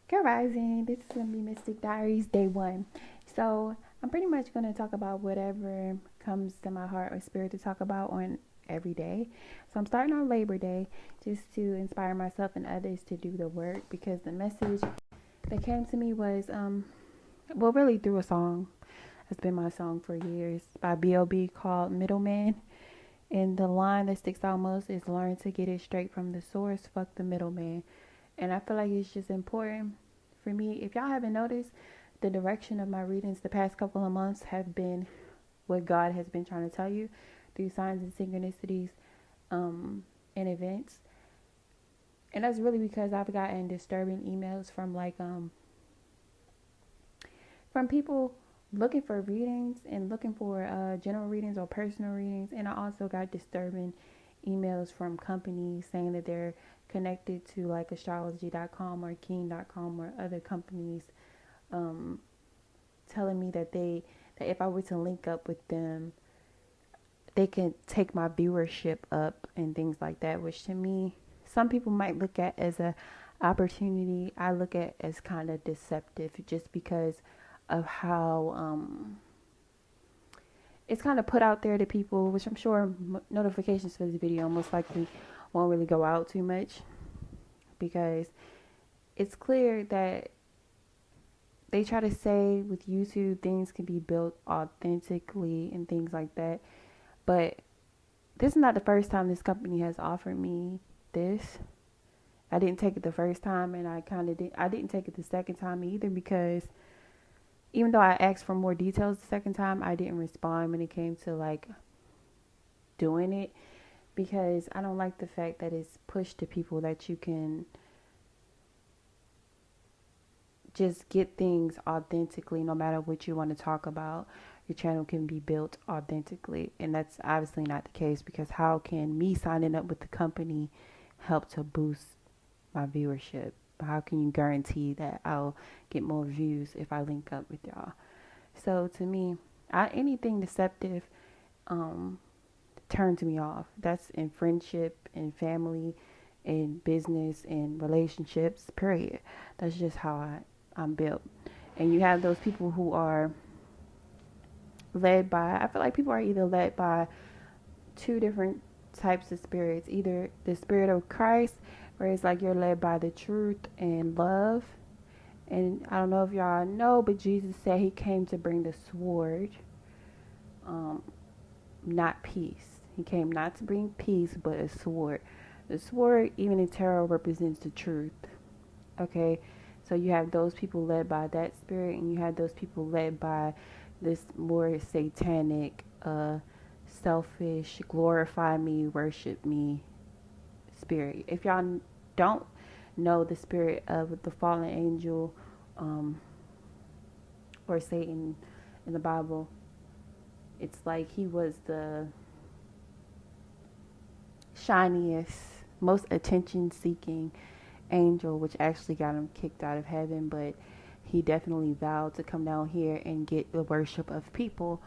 Good rising. This is gonna be Mystic Diaries Day 1. So I'm pretty much gonna talk about whatever comes to my heart or spirit to talk about on every day. So I'm starting on Labor Day just to inspire myself and others to do the work because the message that came to me was well really through a song. It's been my song for years by B.O.B. called Middleman. And the line that sticks out most is learn to get it straight from the source, fuck the middleman. And I feel like it's just important for me. If y'all haven't noticed, the direction of my readings the past couple of months have been what God has been trying to tell you through signs and synchronicities and events. And that's really because I've gotten disturbing emails from people looking for readings and looking for general readings or personal readings. And I also got disturbing emails from companies saying that they're connected to like astrology.com or king.com or other companies, um, telling me that if I were to link up with them, they can take my viewership up and things like that, which to me, some people might look at as a opportunity. I look at as kind of deceptive just because of how it's kind of put out there to people, which I'm sure notifications for this video most likely won't really go out too much because it's clear that they try to say with YouTube things can be built authentically and things like that. But this is not the first time this company has offered me this. I didn't take it the first time, and I didn't take it the second time either because even though I asked for more details the second time, I didn't respond when it came to like doing it because I don't like the fact that it's pushed to people that you can just get things authentically no matter what you want to talk about. Your channel can be built authentically, and that's obviously not the case because how can me signing up with the company help to boost my viewership? How can you guarantee that I'll get more views if I link up with y'all? So to me, anything deceptive um, turns me off. That's in friendship, in family, in business, in relationships, period. That's just how I'm built. And you have those people who are led by, I feel like people are either led by two different types of spirits. Either the spirit of Christ, where it's like you're led by the truth and love. And I don't know if y'all know, but Jesus said he came to bring the sword, um, not peace. He came not to bring peace, but a sword. The sword, even in tarot, represents the truth. Okay, so you have those people led by that spirit, and you have those people led by this more satanic, selfish, glorify me, worship me spirit. If y'all don't know the spirit of the fallen angel, um, or Satan in the Bible, it's like he was the shiniest, most attention seeking angel, which actually got him kicked out of heaven, but he definitely vowed to come down here and get the worship of people.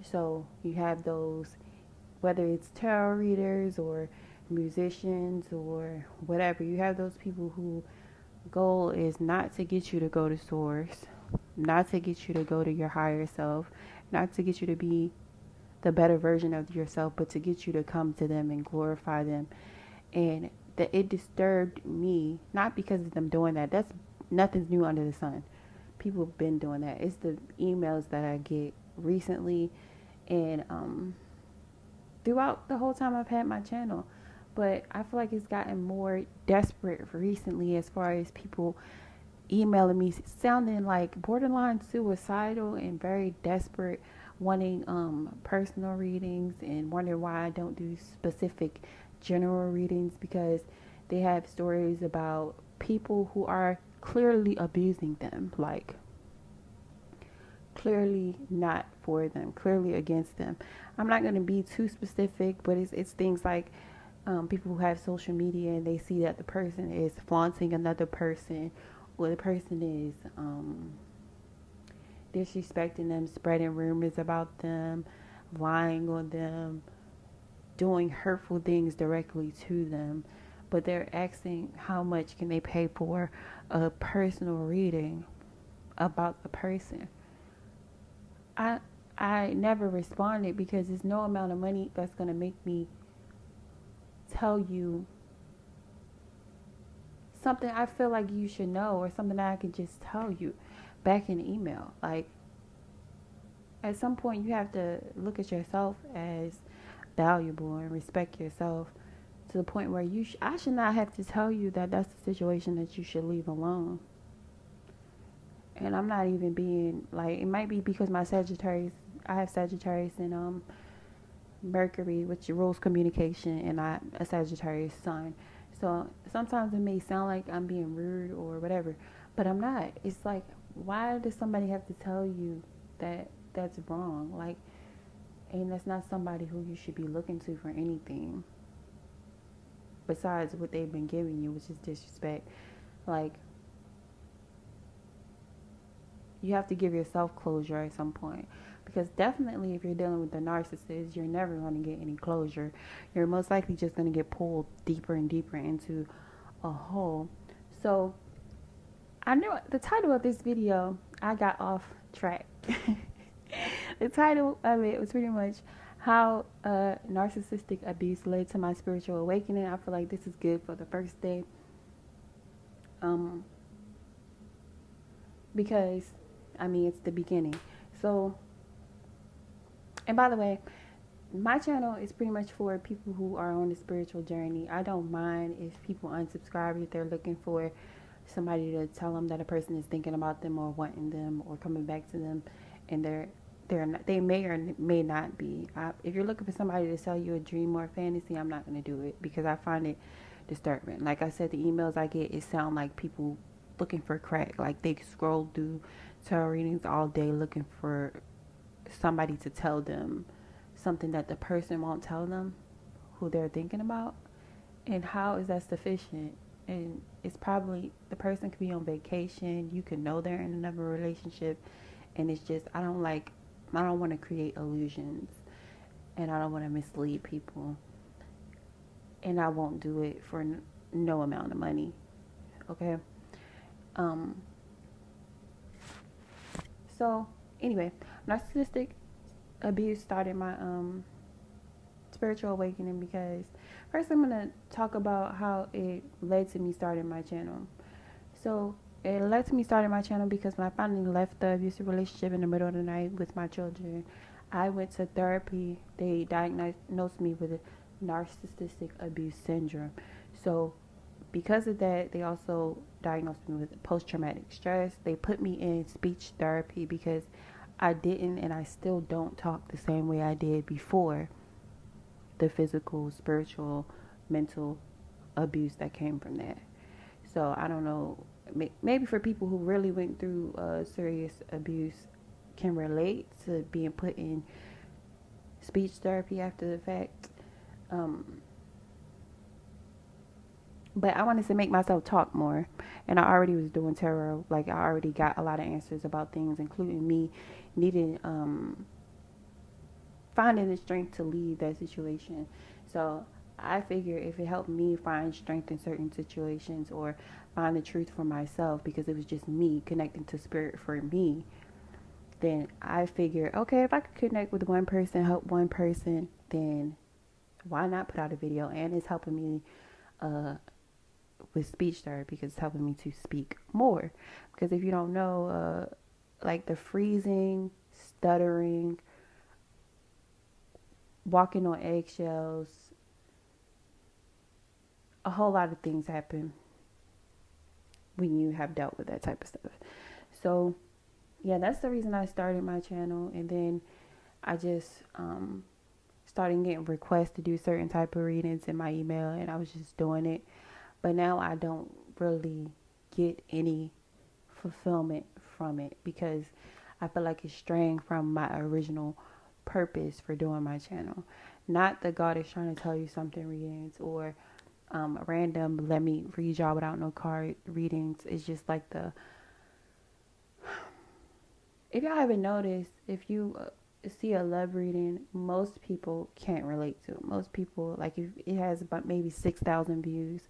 So you have those, whether it's tarot readers or musicians or whatever, you have those people who goal is not to get you to go to source, not to get you to go to your higher self, not to get you to be the better version of yourself, but to get you to come to them and glorify them. And that it disturbed me, not because of them doing that. That's nothing's new under the sun. People have been doing that. It's the emails that I get recently and throughout the whole time I've had my channel. But I feel like it's gotten more desperate recently as far as people emailing me sounding like borderline suicidal and very desperate, wanting personal readings and wondering why I don't do specific general readings because they have stories about people who are clearly abusing them, like clearly not for them, clearly against them. I'm not going to be too specific, but it's things like people who have social media and they see that the person is flaunting another person or the person is disrespecting them, spreading rumors about them, lying on them, doing hurtful things directly to them. but they're asking how much can they pay for a personal reading about the person. I I never responded because there's no amount of money that's gonna make me tell you something I feel like you should know, or something that I could just tell you back in email. Like, at some point you have to look at yourself as valuable and respect yourself to the point where I should not have to tell you that that's the situation that you should leave alone. And I'm not even being like, it might be because my Sagittarius, I have Sagittarius and Mercury, which rules communication, and I a Sagittarius sun. So sometimes it may sound like I'm being rude or whatever, but I'm not. It's like, why does somebody have to tell you that that's wrong? Like, and that's not somebody who you should be looking to for anything besides what they've been giving you, which is disrespect. Like, you have to give yourself closure at some point. Because definitely if you're dealing with a narcissist, you're never going to get any closure. You're most likely just going to get pulled deeper and deeper into a hole. So I knew the title of this video, I got off track. The title of it was pretty much how narcissistic abuse led to my spiritual awakening. I feel like this is good for the first day. Because, I mean, it's the beginning. So, and by the way, my channel is pretty much for people who are on a spiritual journey. I don't mind if people unsubscribe if they're looking for somebody to tell them that a person is thinking about them or wanting them or coming back to them, and they may or may not be. If you're looking for somebody to sell you a dream or a fantasy, I'm not going to do it because I find it disturbing. Like I said, the emails I get, it sound like people looking for crack. Like they scroll through tarot readings all day looking for somebody to tell them something that the person won't tell them who they're thinking about. And how is that sufficient? And it's probably, the person could be on vacation, you could know they're in another relationship, and it's just, I don't want to create illusions, and I don't want to mislead people, and I won't do it for no amount of money. Okay. So anyway, narcissistic abuse started my spiritual awakening because first I'm going to talk about how it led to me starting my channel. So it led to me starting my channel because when I finally left the abusive relationship in the middle of the night with my children, I went to therapy. They diagnosed me with narcissistic abuse syndrome. So because of that, they also diagnosed me with post-traumatic stress. They put me in speech therapy because I didn't, and I still don't talk the same way I did before the physical, spiritual, mental abuse that came from that. So I don't know, maybe for people who really went through serious abuse can relate to being put in speech therapy after the fact. But I wanted to make myself talk more, and I already was doing tarot. Like, I already got a lot of answers about things, including me needing finding the strength to leave that situation. So I figure if it helped me find strength in certain situations or find the truth for myself, because it was just me connecting to spirit for me, then I figure, okay, if I could connect with one person, help one person, then why not put out a video? And it's helping me with speech therapy because it's helping me to speak more. Because if you don't know, like the freezing, stuttering, walking on eggshells, a whole lot of things happen when you have dealt with that type of stuff. So yeah, that's the reason I started my channel. And then I just started getting requests to do certain type of readings in my email, and I was just doing it. But now I don't really get any fulfillment from it because I feel like it's straying from my original purpose for doing my channel. Not that God is trying to tell you something readings or random let me read y'all without no card readings. It's just like if y'all haven't noticed, if you see a love reading, most people can't relate to it. Most people, like if it has about maybe 6,000 views,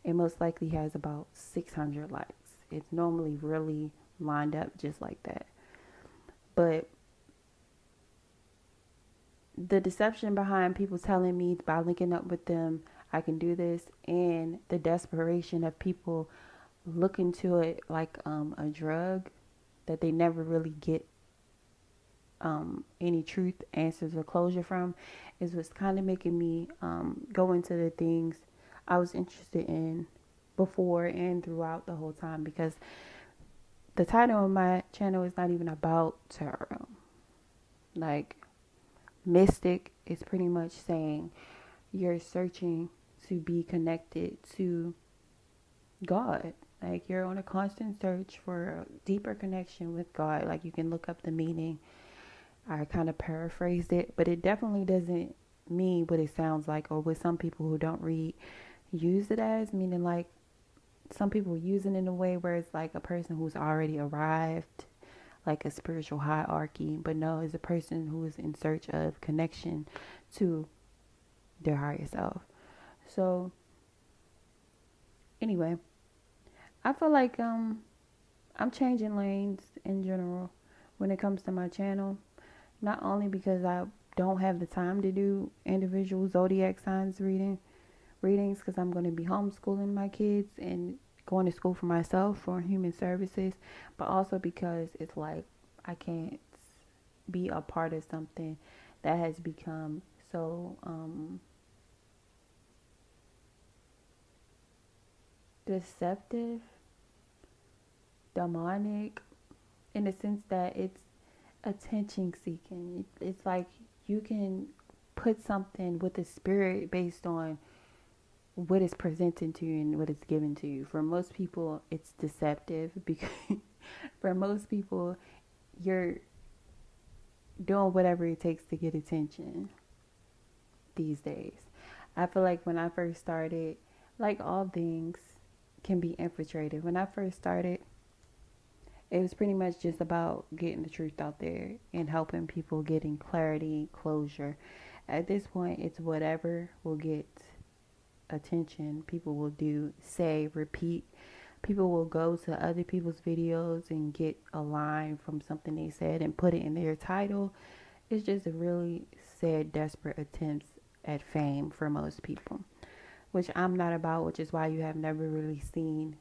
it most likely has about 600 likes. It's normally really lined up just like that. But the deception behind people telling me by linking up with them, I can do this, and the desperation of people looking to it like a drug that they never really get any truth, answers, or closure from, is what's kind of making me go into the things I was interested in before and throughout the whole time, because the title of my channel is not even about tarot. Like, mystic is pretty much saying you're searching to be connected to God. Like, you're on a constant search for a deeper connection with God. Like, you can look up the meaning. I kind of paraphrased it, but it definitely doesn't mean what it sounds like, or what some people who don't read use it as, meaning like some people use it in a way where it's like a person who's already arrived, like a spiritual hierarchy, but no, it's a person who is in search of connection to their higher self. So anyway, I feel like I'm changing lanes in general when it comes to my channel, not only because I don't have the time to do individual zodiac signs readings, because I'm going to be homeschooling my kids and going to school for myself for human services, but also because it's like I can't be a part of something that has become so deceptive, demonic, in the sense that it's attention seeking. It's like you can put something with a spirit based on what is presented to you and what is given to you. For most people, it's deceptive, because for most people, you're doing whatever it takes to get attention these days. I feel like when I first started, like all things can be infiltrated. When I first started, it was pretty much just about getting the truth out there and helping people getting clarity, closure. At this point, it's whatever will get attention. People will do, say, repeat. People will go to other people's videos and get a line from something they said and put it in their title. It's just a really sad, desperate attempts at fame for most people, which I'm not about, which is why you have never really seen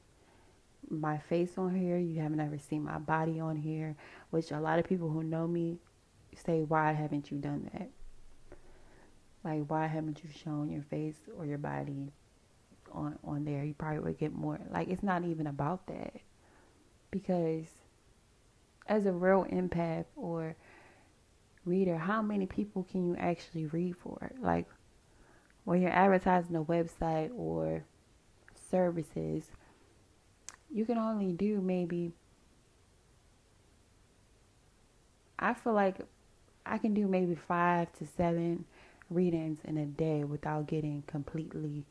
my face on here. You have never seen my body on here, which a lot of people who know me say, why haven't you done that? Like, why haven't you shown your face or your body on there? You probably would get more. Like, it's not even about that, because as a real empath or reader, how many people can you actually read for? Like, when you're advertising a website or services, you can only do maybe, I feel like I can do maybe 5 to 7 readings in a day without getting completely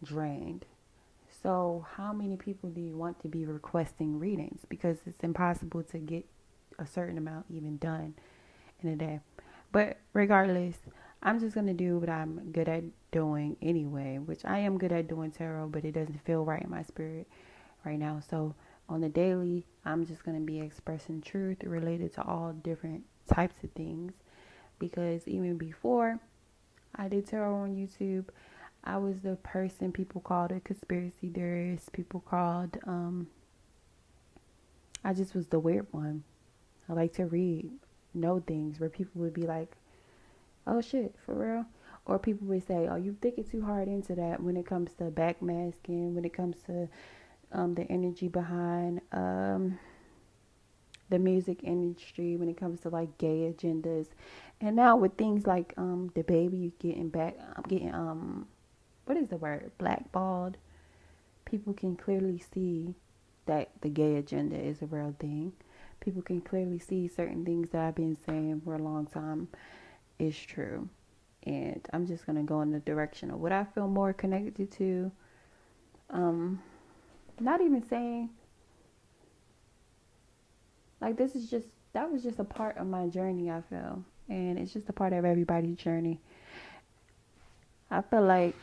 drained. So how many people do you want to be requesting readings? Because it's impossible to get a certain amount even done in a day. But regardless, I'm just going to do what I'm good at doing anyway, which I am good at doing tarot, but it doesn't feel right in my spirit right now. So on the daily, I'm just going to be expressing truth related to all different types of things, because even before I did tarot on YouTube, I was the person people called a conspiracy theorist. People called, I just was the weird one. I like to read, know things, where people would be like, oh shit, for real? Or people would say, oh, you thinking too hard into that when it comes to backmasking, when it comes to the energy behind the music industry, when it comes to like gay agendas. And now with things like the baby getting what is the word, blackballed, people can clearly see that the gay agenda is a real thing. People can clearly see certain things that I've been saying for a long time is true. And I'm just going to go in the direction of what I feel more connected to. Not even saying, like, that was just a part of my journey, I feel. and it's just a part of everybody's journey. I feel like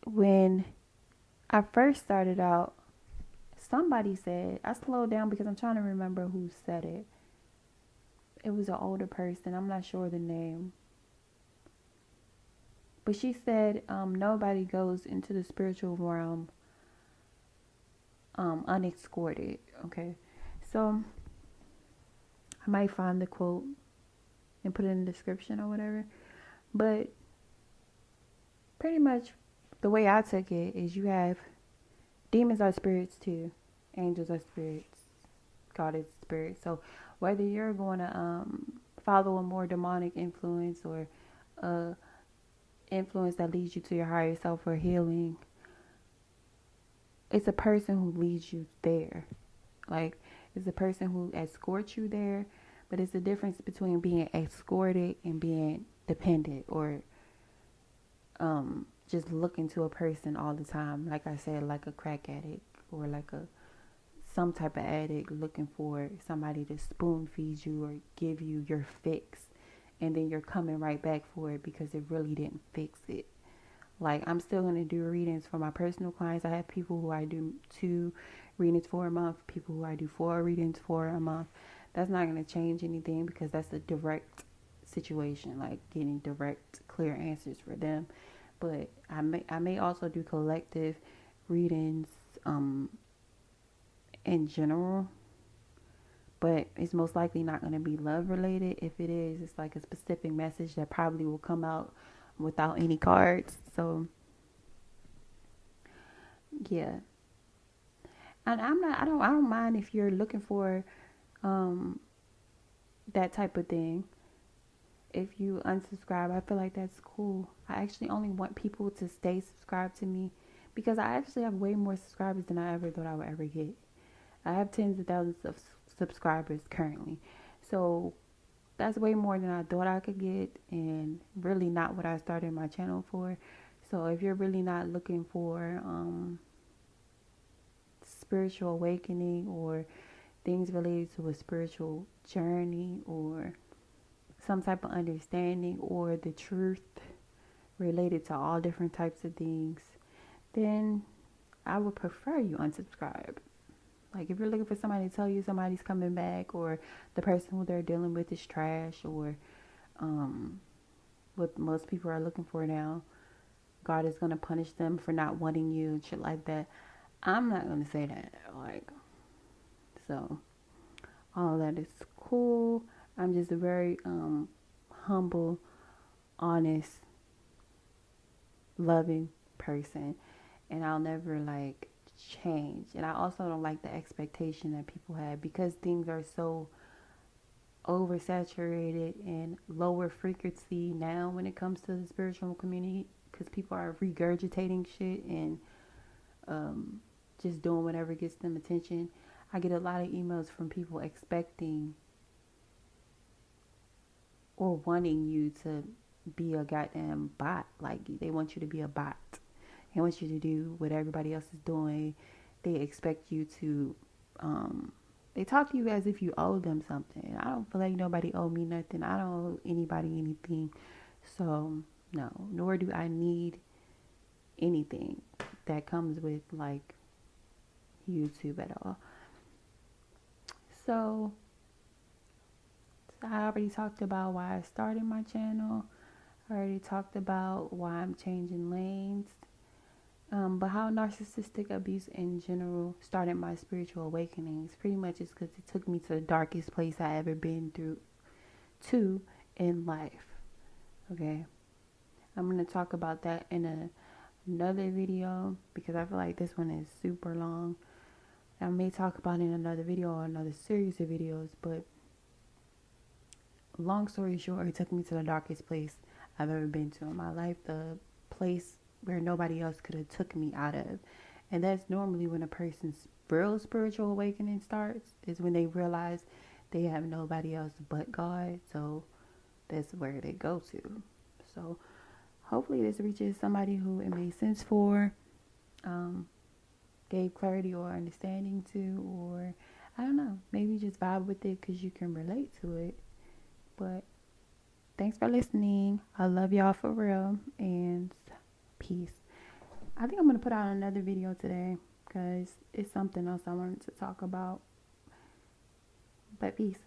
when I first started out, somebody said, I slowed down because I'm trying to remember who said it. It was an older person. I'm not sure the name. But she said, nobody goes into the spiritual realm unescorted. Okay. So I might find the quote and put it in the description or whatever. But pretty much the way I took it is you have demons are spirits too. Angels are spirits. God is spirit. So whether you're going to follow a more demonic influence or influence that leads you to your higher self or healing, it's a person who leads you there. Like, it's a person who escorts you there, but it's the difference between being escorted and being dependent or just looking to a person all the time. Like I said, like a crack addict or like some type of addict looking for somebody to spoon feed you or give you your fix, and then you're coming right back for it because it really didn't fix it. Like, I'm still going to do readings for my personal clients. I have people who I do 2 readings for a month, people who I do 4 readings for a month. That's not going to change anything because that's a direct situation, like getting direct, clear answers for them. But I may also do collective readings in general, but it's most likely not going to be love related. If it is, it's like a specific message that probably will come out without any cards. So yeah, and I don't mind if you're looking for that type of thing. If you unsubscribe, I feel like that's cool. I actually only want people to stay subscribed to me because I actually have way more subscribers than I ever thought I would ever get. I have tens of thousands of subscribers currently. So that's way more than I thought I could get, and really not what I started my channel for. So if you're really not looking for spiritual awakening or things related to a spiritual journey or some type of understanding or the truth related to all different types of things, then I would prefer you unsubscribe. Like, if you're looking for somebody to tell you somebody's coming back, or the person who they're dealing with is trash, or what most people are looking for now, God is going to punish them for not wanting you and shit like that, I'm not going to say that. Like, so all that is cool. I'm just a very humble, honest, loving person, and I'll never like change. And I also don't like the expectation that people have because things are so oversaturated and lower frequency now when it comes to the spiritual community, because people are regurgitating shit and just doing whatever gets them attention. I get a lot of emails from people expecting or wanting you to be a goddamn bot. Like, they want you to be a bot. They want you to do what everybody else is doing. They expect you to they talk to you as if you owe them something. I don't feel like nobody owe me nothing. I don't owe anybody anything. So no, nor do I need anything that comes with like YouTube at all. So I already talked about why I started my channel. I already talked about why I'm changing lanes. But how narcissistic abuse in general started my spiritual awakenings pretty much is because it took me to the darkest place I ever been through in life. Okay, I'm gonna talk about that in another video because I feel like this one is super long. I may talk about it in another video or another series of videos, but long story short, it took me to the darkest place I've ever been to in my life. The place where nobody else could have took me out of. And that's normally when a person's real spiritual awakening starts, is when they realize they have nobody else but God. So that's where they go to. So hopefully this reaches somebody who it made sense for, gave clarity or understanding to, or I don't know, maybe just vibe with it because you can relate to it. But thanks for listening. I love y'all for real. And peace. I think I'm going to put out another video today because it's something else I wanted to talk about. But peace.